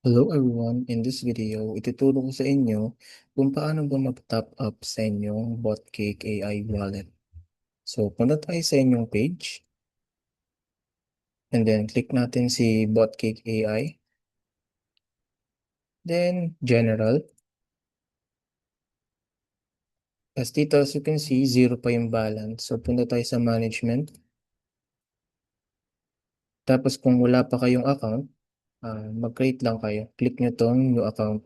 Hello everyone, in this video, ituturo ko sa inyo kung paano ba mag-top up sa inyong Botcake AI wallet. So, punta tayo sa inyong page and then click natin si Botcake AI. Then, General. As dito, as you can see, zero pa yung balance. So, punta tayo sa Management. Tapos, kung wala pa kayong account, mag-create lang kayo. Click nyo tong new account.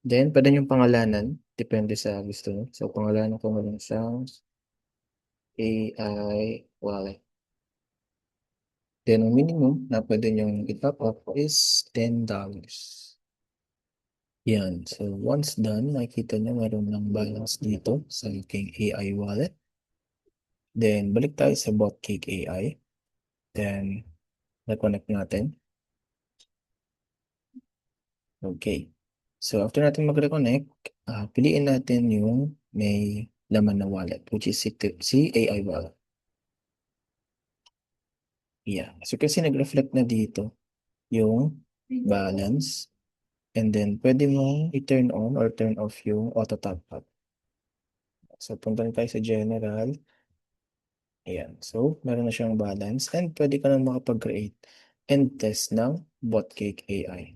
Then, pwede nyo pangalanan. Depende sa gusto nyo. So, pangalanan ko nga lang siyang AI wallet. Then, ang minimum na pwede nyong i-top up is $10. Yan. So, once done, makikita nyo meron ng balance dito sa aking AI wallet. Then, balik tayo sa Botcake AI. Then, na-connect natin. Okay. So, after natin mag-reconnect, piliin natin yung may laman na wallet, which is si AI wallet. Yeah. So, kasi nag-reflect na dito yung balance. And then, pwede mong i-turn on or turn off yung auto top up. So, punta na tayo sa general. Ayan. So, meron na siyang balance and pwede ka na makapag-create and test ng Botcake AI.